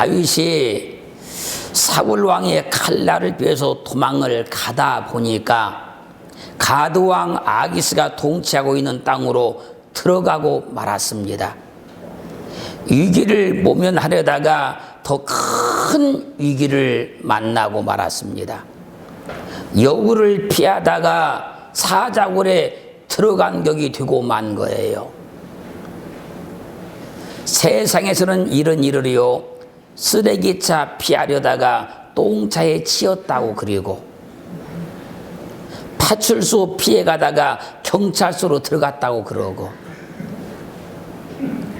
다윗이 사울 왕의 칼날을 피해서 도망을 가다 보니까 가드 왕 아기스가 통치하고 있는 땅으로 들어가고 말았습니다. 위기를 모면하려다가 더 큰 위기를 만나고 말았습니다. 여우를 피하다가 사자굴에 들어간 격이 되고 만 거예요. 세상에서는 이런 일을요, 쓰레기차 피하려다가 똥차에 치였다고 그리고, 파출소 피해가다가 경찰서로 들어갔다고 그러고,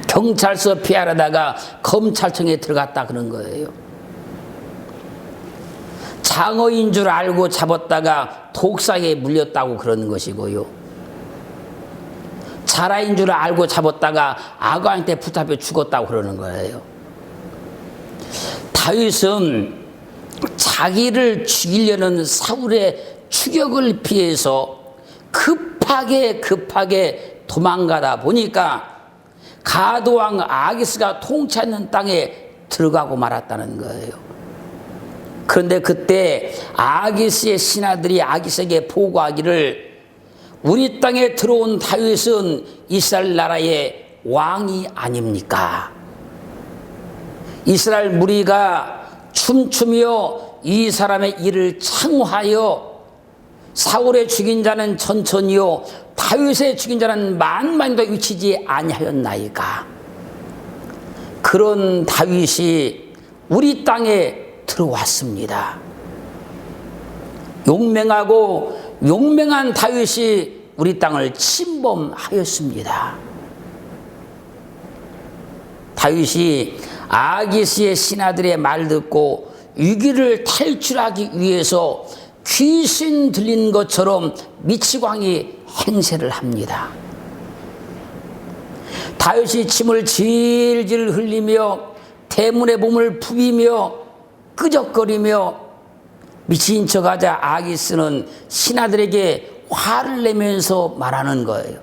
경찰서 피하려다가 검찰청에 들어갔다 그런 거예요. 장어인 줄 알고 잡았다가 독사에 물렸다고 그러는 것이고요. 자라인 줄 알고 잡았다가 악어한테 붙잡혀 죽었다고 그러는 거예요. 다윗은 자기를 죽이려는 사울의 추격을 피해서 급하게 도망가다 보니까 가드왕 아기스가 통치하는 땅에 들어가고 말았다는 거예요. 그런데 그때 아기스의 신하들이 아기스에게 보고하기를, 우리 땅에 들어온 다윗은 이스라엘 나라의 왕이 아닙니까? 이스라엘 무리가 춤추며 이 사람의 일을 창호하여 사울의 죽인 자는 천천히요 다윗의 죽인 자는 만만도 위치지 아니하였나이까? 그런 다윗이 우리 땅에 들어왔습니다. 용맹하고 용맹한 다윗이 우리 땅을 침범하였습니다. 다윗이 아기스의 신하들의 말 듣고 위기를 탈출하기 위해서 귀신 들린 것처럼 미치광이 행세를 합니다. 다윗이 침을 질질 흘리며 대문에 몸을 부비며 끄적거리며 미친 척하자 아기스는 신하들에게 화를 내면서 말하는 거예요.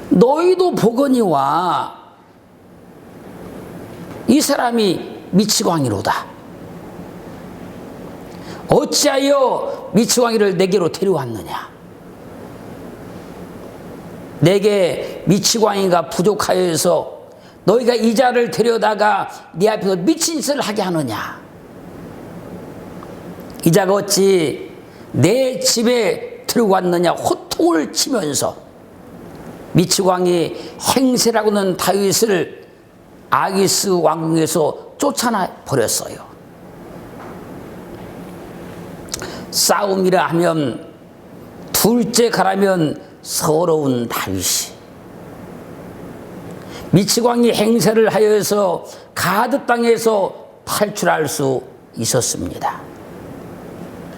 너희도 보거니와 이 사람이 미치광이로다. 어찌하여 미치광이를 내게로 데려왔느냐? 내게 미치광이가 부족하여서 너희가 이 자를 데려다가 네 앞에서 미친 짓을 하게 하느냐? 이 자가 어찌 내 집에 들어왔느냐? 호통을 치면서 미치광이 행세라고는 다윗을 아기스 왕궁에서 쫓아내 버렸어요. 싸움이라 하면 둘째 가라면 서러운 다윗이 미치광이 행세를 하여서 가드 땅에서 탈출할 수 있었습니다.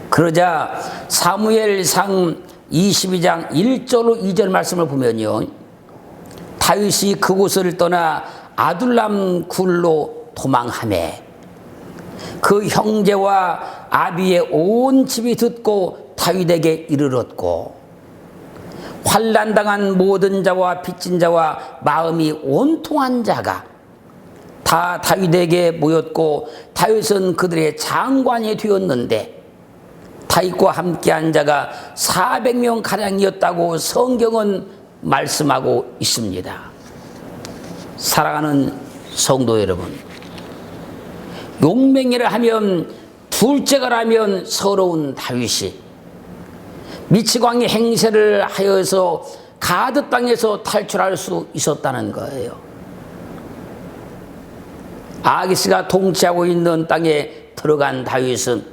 그러자 사무엘상 22장 1절로 2절 말씀을 보면요, 다윗이 그곳을 떠나 아둘람 굴로 도망하매 그 형제와 아비의 온 집이 듣고 다윗에게 이르렀고, 환난당한 모든 자와 빚진 자와 마음이 온통한 자가 다 다윗에게 모였고, 다윗은 그들의 장관이 되었는데 다윗과 함께한 자가 400명 가량이었다고 성경은 말씀하고 있습니다. 사랑하는 성도 여러분, 용맹이라 하면 둘째가라면 서러운 다윗이 미치광이 행세를 하여서 가드 땅에서 탈출할 수 있었다는 거예요. 아기스가 통치하고 있는 땅에 들어간 다윗은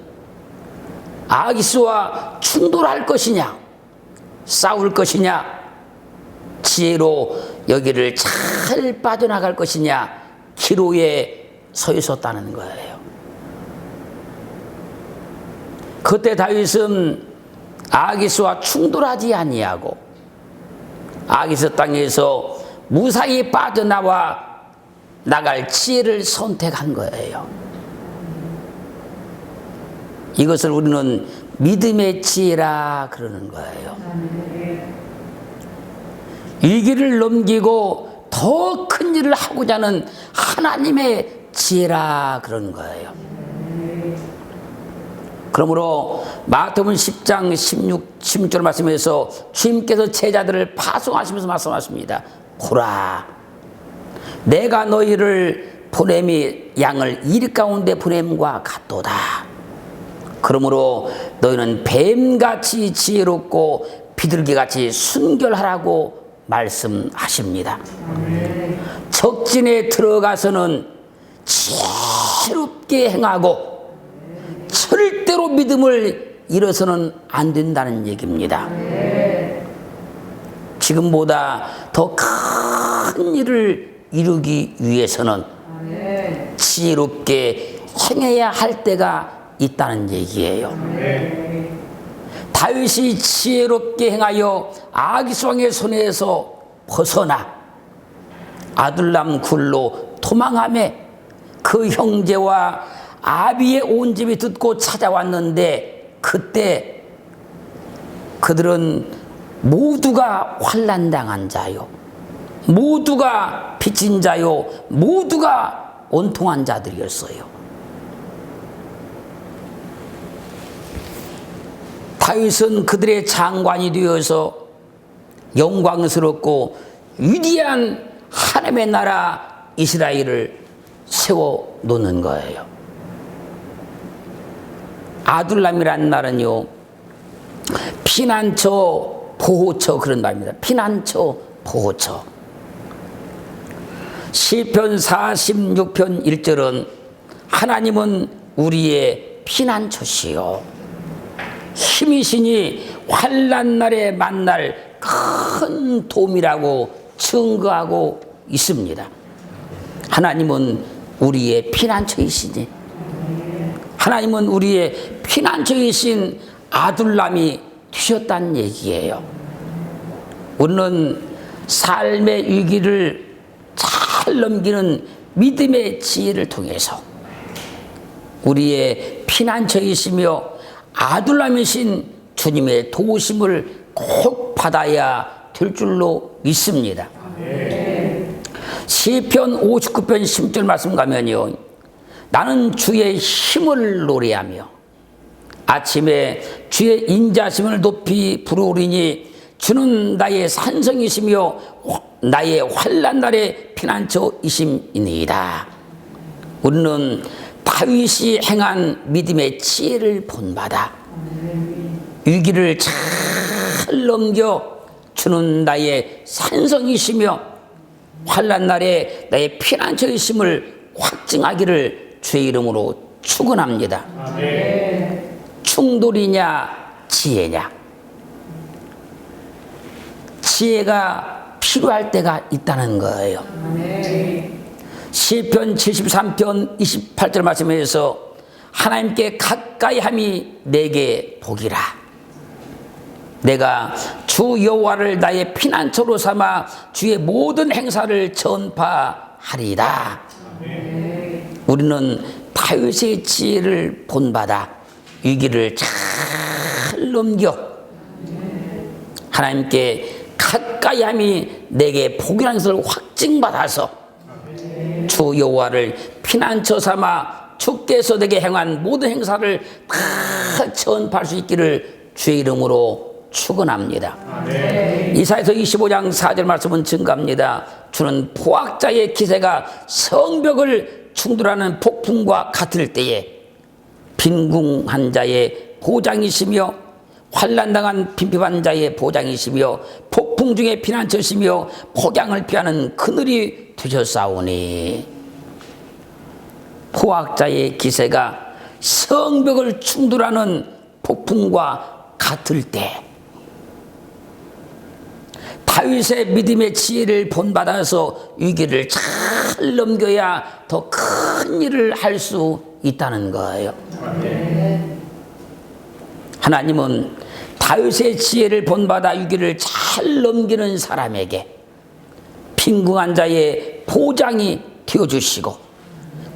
아기스와 충돌할 것이냐, 싸울 것이냐, 지혜로 여기를 잘 빠져나갈 것이냐, 기로에 서 있었다는 거예요. 그때 다윗은 아기스와 충돌하지 아니하고 아기스 땅에서 무사히 빠져나와 나갈 지혜를 선택한 거예요. 이것을 우리는 믿음의 지혜라 그러는 거예요. 위기를 넘기고 더 큰 일을 하고자 하는 하나님의 지혜라 그런 거예요. 그러므로 마태복음 10장 16절 말씀에서 주님께서 제자들을 파송하시면서 말씀하십니다. 보라, 내가 너희를 보냄이 양을 일 가운데 보냄과 같도다. 그러므로 너희는 뱀같이 지혜롭고 비둘기같이 순결하라고 말씀하십니다. 적진에 들어가서는 지혜롭게 행하고 절대로 믿음을 잃어서는 안 된다는 얘기입니다. 지금보다 더 큰 일을 이루기 위해서는 지혜롭게 행해야 할 때가 있다는 얘기예요. 다윗이 지혜롭게 행하여 아기수왕의 손에서 벗어나 아둘람 굴로 도망하매 그 형제와 아비의 온 집이 듣고 찾아왔는데 그때 그들은 모두가 환난당한 자요, 모두가 빚진 자요, 모두가 온통한 자들이었어요. 다윗은 그들의 장관이 되어서 영광스럽고 위대한 하나님의 나라 이스라엘을 세워놓는 거예요. 아둘람이라는 말은요, 피난처, 보호처 그런 말입니다. 피난처, 보호처. 시편 46편 1절은 하나님은 우리의 피난처시요 힘이시니 환난 날에 만날 큰 도움이라고 증거하고 있습니다. 하나님은 우리의 피난처이시니, 하나님은 우리의 피난처이신 아둘람이 되셨다는 얘기예요. 우리는 삶의 위기를 잘 넘기는 믿음의 지혜를 통해서 우리의 피난처이시며 아둘람이신 주님의 도우심을 꼭 받아야 될 줄로 믿습니다. 시편 59편 10절 말씀 가면요, 나는 주의 힘을 노래하며 아침에 주의 인자심을 높이 부르리니 주는 나의 산성이시며 나의 환난 날의 피난처이심이니이다. 우리는 다윗이 행한 믿음의 지혜를 본받아 위기를 잘 넘겨 주는 나의 산성이시며 환난 날에 나의 피난처이심을 확증하기를 주의 이름으로 축원합니다. 충돌이냐 지혜냐, 지혜가 필요할 때가 있다는 거예요. 시편 73편 28절 말씀에서 하나님께 가까이 함이 내게 복이라. 내가 주 여호와를 나의 피난처로 삼아 주의 모든 행사를 전파하리이다. 우리는 다윗의 지혜를 본받아 위기를 잘 넘겨 하나님께 가까이 함이 내게 복이라는 것을 확증받아서 주 여호와를 피난처 삼아 주께서 내게 행한 모든 행사를 다 전파할 수 있기를 주의 이름으로 축원합니다. 이사야서 25장 4절 말씀은 증가합니다. 주는 포악자의 기세가 성벽을 충돌하는 폭풍과 같을 때에 빈궁한 자의 보장이시며 환난당한 빈핍한 자의 보장이시며 폭풍 중에 피난처시며 폭양을 피하는 그늘이 되셨사오니, 포악자의 기세가 성벽을 충돌하는 폭풍과 같을 때 다윗의 믿음의 지혜를 본받아서 위기를 잘 넘겨야 더 큰 일을 할 수 있다는 거예요. 하나님은 다윗의 지혜를 본받아 위기를 잘 넘기는 사람에게 빈궁한 자의 보장이 되어주시고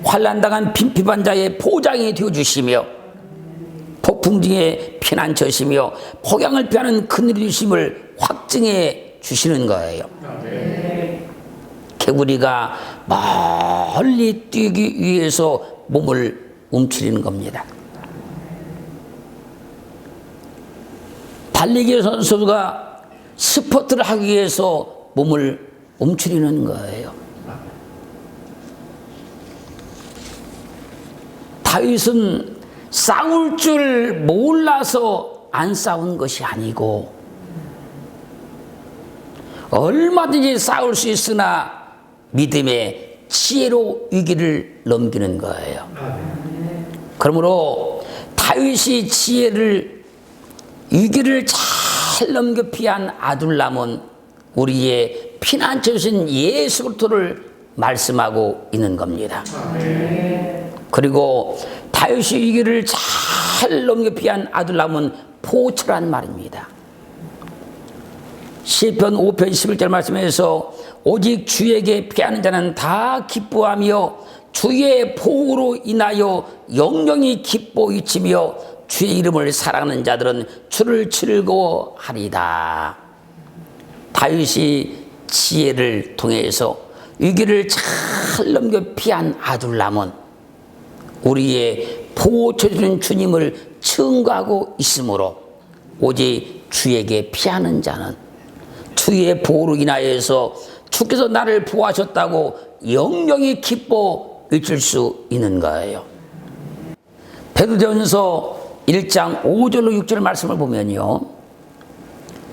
환난당한 빈핍한 자의 보장이 되어주시며 폭풍 중에 피난처시며 폭양을 피하는 그늘이 주심을 확증해 주시는 거예요. 개구리가 멀리 뛰기 위해서 몸을 움츠리는 겁니다. 달리기 선수가 스포트를 하기 위해서 몸을 움츠리는 거예요. 다윗은 싸울 줄 몰라서 안 싸운 것이 아니고 얼마든지 싸울 수 있으나 믿음의 지혜로 위기를 넘기는 거예요. 그러므로 다윗이 위기를 잘 넘겨 피한 아둘람은 우리의 피난처신 예수 그리스도를 말씀하고 있는 겁니다. 그리고 다윗이 위기를 잘 넘겨 피한 아둘람은 보초란 말입니다. 시편 5편 11절 말씀에서 오직 주에게 피하는 자는 다 기뻐하며 주의 보호로 인하여 영영이 기뻐 잊히며 주의 이름을 사랑하는 자들은 주를 즐거워하리다. 다윗이 지혜를 통해서 위기를 잘 넘겨 피한 아둘람은 우리의 보호해주는 주님을 증거하고 있으므로 오직 주에게 피하는 자는 주의 보호로 인하여서 주께서 나를 보호하셨다고 영영이 기뻐 잊을 수 있는 거예요. 베드로전서 1장 5절로 6절 말씀을 보면요,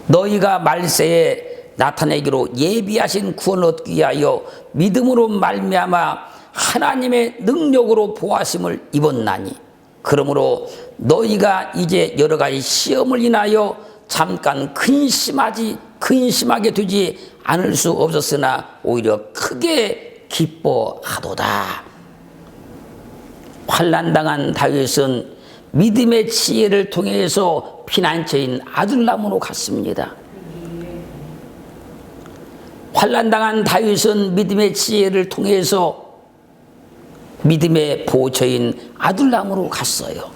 너희가 말세에 나타내기로 예비하신 구원을 얻기 위하여 믿음으로 말미암아 하나님의 능력으로 보호하심을 입었나니 그러므로 너희가 이제 여러 가지 시험을 인하여 잠깐 근심하게 되지 않을 수 없었으나 오히려 크게 기뻐하도다. 환난당한 다윗은 믿음의 지혜를 통해서 피난처인 아둘람으로 갔습니다. 환난당한 다윗은 믿음의 지혜를 통해서 믿음의 보호처인 아둘람으로 갔어요.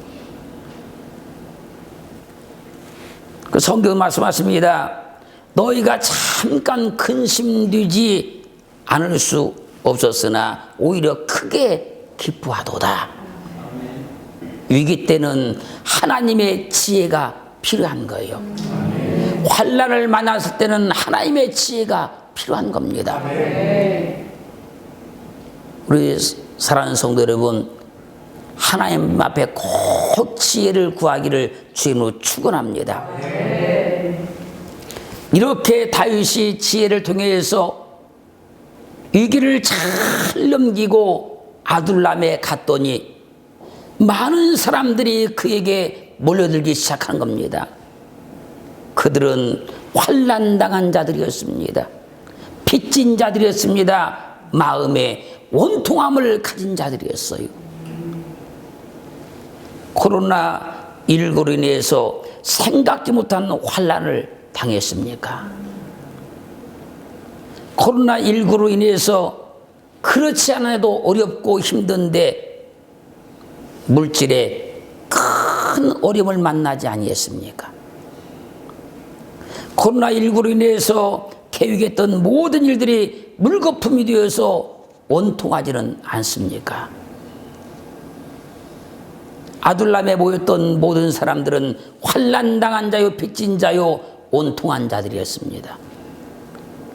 그 성경은 말씀하십니다. 너희가 잠깐 근심되지 않을 수 없었으나 오히려 크게 기뻐하도다. 위기 때는 하나님의 지혜가 필요한 거예요. 환난을 만났을 때는 하나님의 지혜가 필요한 겁니다. 우리 사랑하는 성도 여러분, 하나님 앞에 꼭 지혜를 구하기를 주님으로 축원합니다. 이렇게 다윗이 지혜를 통해서 위기를 잘 넘기고 아둘람에 갔더니 많은 사람들이 그에게 몰려들기 시작한 겁니다. 그들은 환난당한 자들이었습니다. 빚진 자들이었습니다. 마음에 원통함을 가진 자들이었어요. 코로나19로 인해서 생각지 못한 환난을 당했습니까? 코로나19로 인해서 그렇지 않아도 어렵고 힘든데 물질에 큰 어려움을 만나지 아니했습니까? 코로나19로 인해서 계획했던 모든 일들이 물거품이 되어서 원통하지는 않습니까? 아둘람에 모였던 모든 사람들은 환난당한 자요, 빚진 자요, 원통한 자들이었습니다.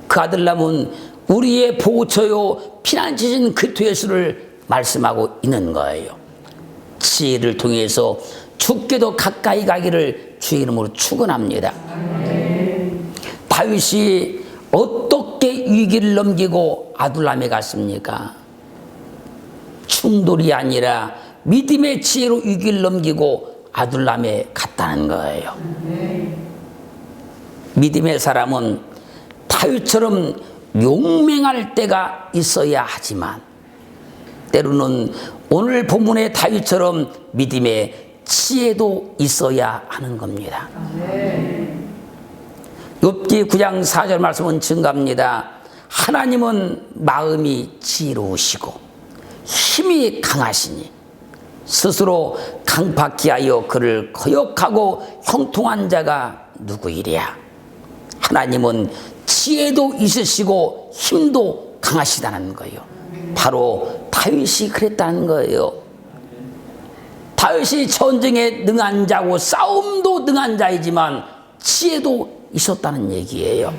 그 아둘람은 우리의 보호처요, 피난처신 그리스도 예수를 말씀하고 있는 거예요. 지혜를 통해서 주께도 가까이 가기를 주의 이름으로 축원합니다. 다윗이 어떻게 위기를 넘기고 아둘람에 갔습니까? 충돌이 아니라 믿음의 지혜로 위기를 넘기고 아둘람에 갔다는 거예요. 믿음의 사람은 다윗처럼 용맹할 때가 있어야 하지만 때로는 오늘 본문의 다윗처럼 믿음의 지혜도 있어야 하는 겁니다. 욥기 9장 4절 말씀은 증가합니다. 하나님은 마음이 지혜로우시고 힘이 강하시니 스스로 강팍히 하여 그를 거역하고 형통한 자가 누구이랴. 하나님은 지혜도 있으시고 힘도 강하시다는 거예요. 바로 다윗이 그랬다는 거예요. 다윗이 전쟁에 능한 자고 싸움도 능한 자이지만 지혜도 있었다는 얘기예요.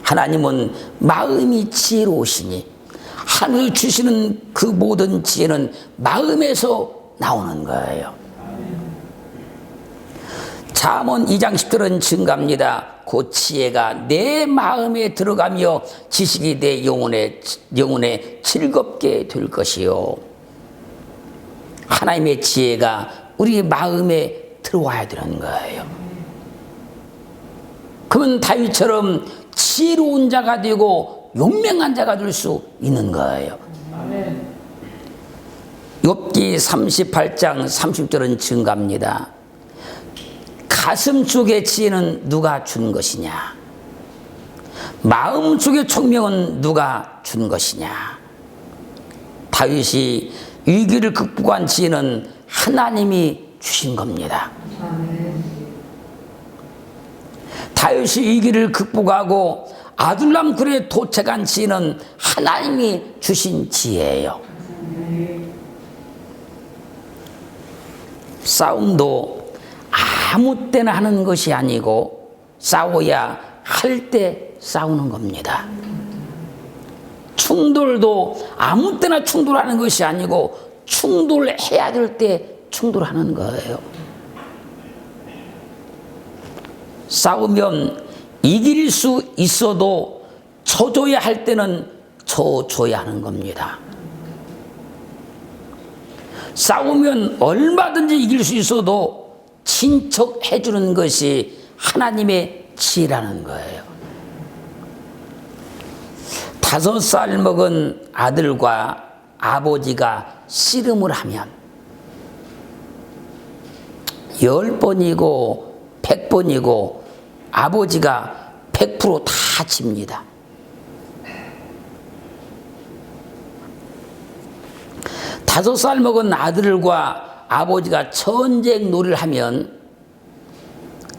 하나님은 마음이 지혜로우시니 하늘 주시는 그 모든 지혜는 마음에서 나오는 거예요. 잠언 2장 10절은 증가합니다. 그 지혜가 내 마음에 들어가며 지식이 내 영혼에 즐겁게 될 것이요. 하나님의 지혜가 우리 마음에 들어와야 되는 거예요. 그러면 다윗처럼 지혜로운 자가 되고 용맹한 자가 될 수 있는 거예요. 욥기 38장 30절은 증가합니다. 가슴 속의 지혜는 누가 준 것이냐? 마음 속의 총명은 누가 준 것이냐? 다윗이 위기를 극복한 지혜는 하나님이 주신 겁니다. 다윗이 위기를 극복하고 아둘람 굴에 도착한 지혜는 하나님이 주신 지혜예요. 싸움도 아무 때나 하는 것이 아니고 싸워야 할 때 싸우는 겁니다. 충돌도 아무 때나 충돌하는 것이 아니고 충돌해야 될 때 충돌하는 거예요. 싸우면 이길 수 있어도 져줘야 할 때는 져줘야 하는 겁니다. 싸우면 얼마든지 이길 수 있어도 친척해 주는 것이 하나님의 지혜라는 거예요. 5살 먹은 아들과 아버지가 씨름을 하면 10번이고 100번이고 아버지가 100% 다 집니다. 5살 먹은 아들과 아버지가 전쟁 놀이를 하면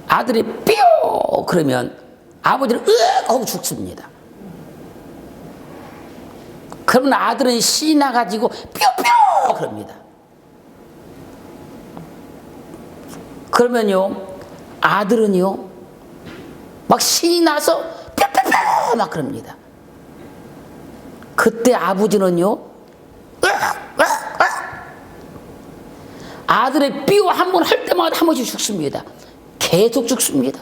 아들이 뿅 그러면 아버지는 으악 하고 죽습니다. 그러면 아들은 신이 나가지고 뿅뿅 그럽니다. 그러면요 아들은요 막 신이 나서 뿅뿅뿅 막 그럽니다. 그때 아버지는요 아들의 삐워 한 번 할 때마다 한 번씩 죽습니다. 계속 죽습니다.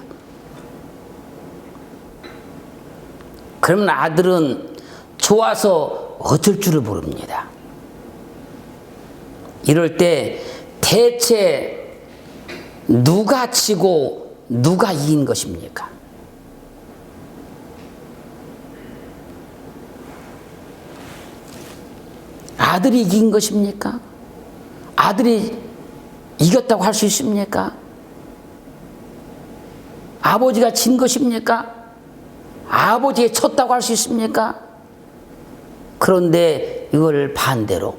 그러면 아들은 좋아서 어쩔 줄을 모릅니다. 이럴 때 대체 누가 지고 누가 이긴 것입니까? 아들이 이긴 것입니까? 아들이 이겼다고 할 수 있습니까? 아버지가 진 것입니까? 아버지가 쳤다고 할 수 있습니까? 그런데 이걸 반대로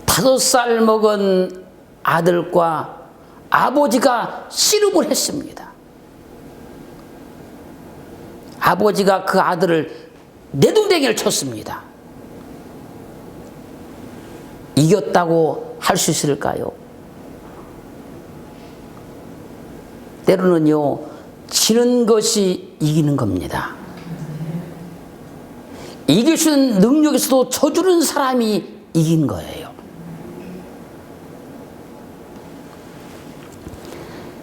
5살 먹은 아들과 아버지가 씨름을 했습니다. 아버지가 그 아들을 내동댕이를 쳤습니다. 이겼다고 할 수 있을까요? 때로는요, 지는 것이 이기는 겁니다. 이길 수 있는 능력에서도 져주는 사람이 이긴 거예요.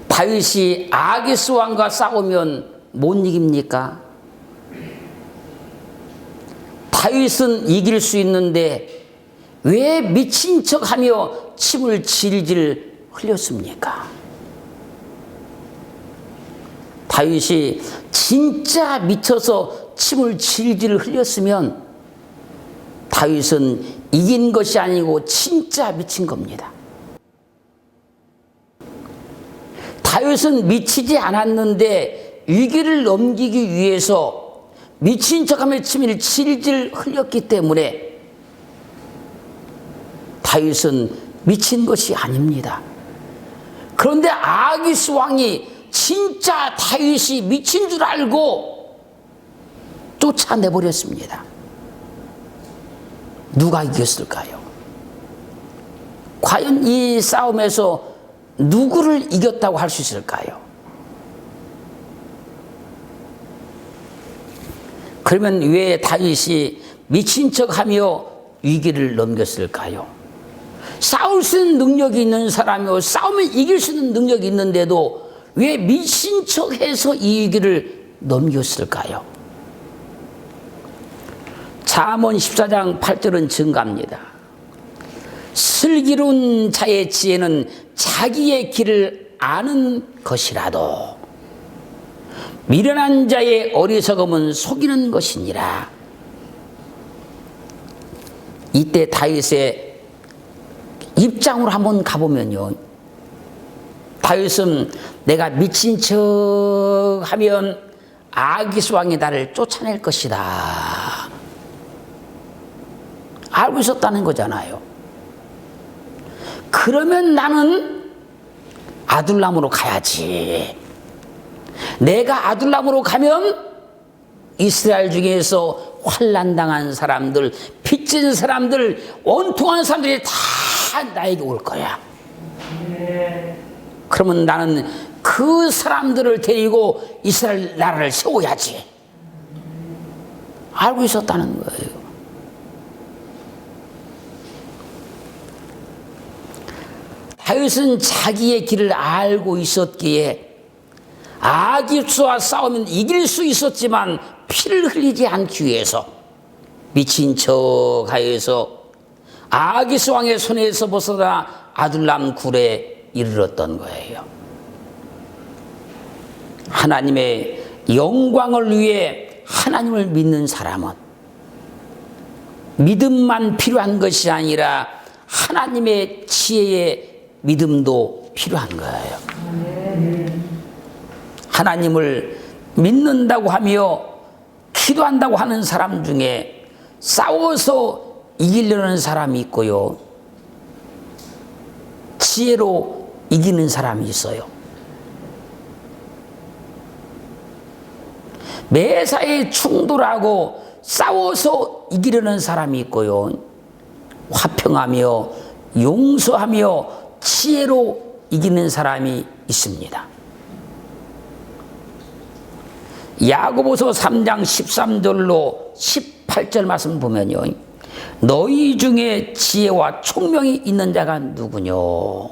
다윗이 아기스 왕과 싸우면 못 이깁니까? 다윗은 이길 수 있는데 왜 미친 척하며 침을 질질 흘렸습니까? 다윗이 진짜 미쳐서 침을 질질 흘렸으면 다윗은 이긴 것이 아니고 진짜 미친 겁니다. 다윗은 미치지 않았는데 위기를 넘기기 위해서 미친 척하며 침을 질질 흘렸기 때문에 다윗은 미친 것이 아닙니다. 그런데 아기스 왕이 진짜 다윗이 미친 줄 알고 쫓아내버렸습니다. 누가 이겼을까요? 과연 이 싸움에서 누구를 이겼다고 할 수 있을까요? 그러면 왜 다윗이 미친 척하며 위기를 넘겼을까요? 싸울 수 있는 능력이 있는 사람이요, 싸우면 이길 수 있는 능력이 있는데도 왜 미친 척해서 이 위기를 넘겼을까요? 잠언 14장 8절은 증가합니다. 슬기로운 자의 지혜는 자기의 길을 아는 것이라도 미련한 자의 어리석음은 속이는 것이니라. 이때 다윗의 입장으로 한번 가보면요, 다윗은 내가 미친 척하면 아기스 왕이 나를 쫓아낼 것이다 알고 있었다는 거잖아요. 그러면 나는 아둘람으로 가야지. 내가 아둘람으로 가면 이스라엘 중에서 환난당한 사람들, 빚진 사람들, 원통한 사람들이 다 나에게 올 거야. 그러면 나는 그 사람들을 데리고 이스라엘 나라를 세워야지. 알고 있었다는 거예요. 다윗은 자기의 길을 알고 있었기에 아기스와 싸우면 이길 수 있었지만 피를 흘리지 않기 위해서 미친 척하여서 아기스 왕의 손에서 벗어나 아둘람 굴에 이르렀던 거예요. 하나님의 영광을 위해 하나님을 믿는 사람은 믿음만 필요한 것이 아니라 하나님의 지혜의 믿음도 필요한 거예요. 하나님을 믿는다고 하며 기도한다고 하는 사람 중에 싸워서 이기려는 사람이 있고요, 지혜로 이기는 사람이 있어요. 매사에 충돌하고 싸워서 이기려는 사람이 있고요, 화평하며 용서하며 지혜로 이기는 사람이 있습니다. 야고보서 3장 13절로 18절 말씀 보면요, 너희 중에 지혜와 총명이 있는 자가 누구뇨?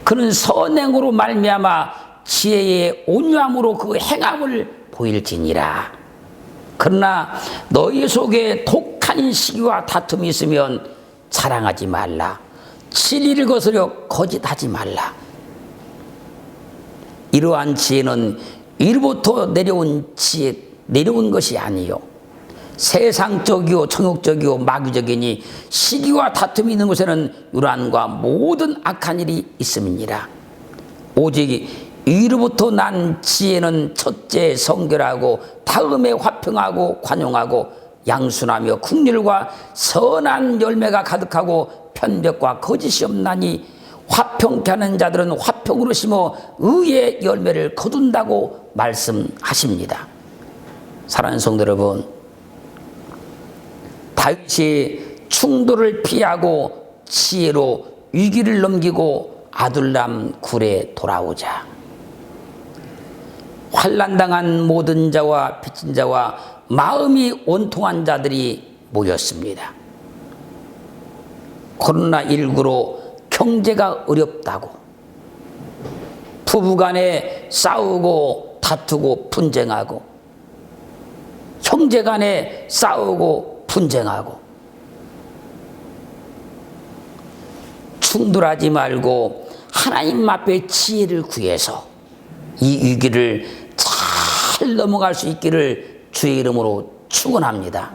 그는 선행으로 말미암아 지혜의 온유함으로 그 행함을 보일지니라. 그러나 너희 속에 독한 시기와 다툼이 있으면 자랑하지 말라. 진리를 거스려 거짓하지 말라. 이러한 지혜는 위로부터 내려온 것이 아니요 세상적이요 정욕적이요 마귀적이니 시기와 다툼이 있는 곳에는 유란과 모든 악한 일이 있음이니라. 오직 위로부터 난 지혜는 첫째 성결하고 다음에 화평하고 관용하고 양순하며 긍휼과 선한 열매가 가득하고 편벽과 거짓이 없나니 화평케 하는 자들은 화평으로 심어 의의 열매를 거둔다고 말씀하십니다. 사랑하는 성도 여러분, 다윗이 충돌을 피하고 지혜로 위기를 넘기고 아둘람 굴에 돌아오자 환난당한 모든 자와 빚진 자와 마음이 원통한 자들이 모였습니다. 코로나19로 경제가 어렵다고 부부간에 싸우고 다투고 분쟁하고 형제간에 싸우고 분쟁하고 충돌하지 말고 하나님 앞에 지혜를 구해서 이 위기를 잘 넘어갈 수 있기를 주의 이름으로 축원합니다.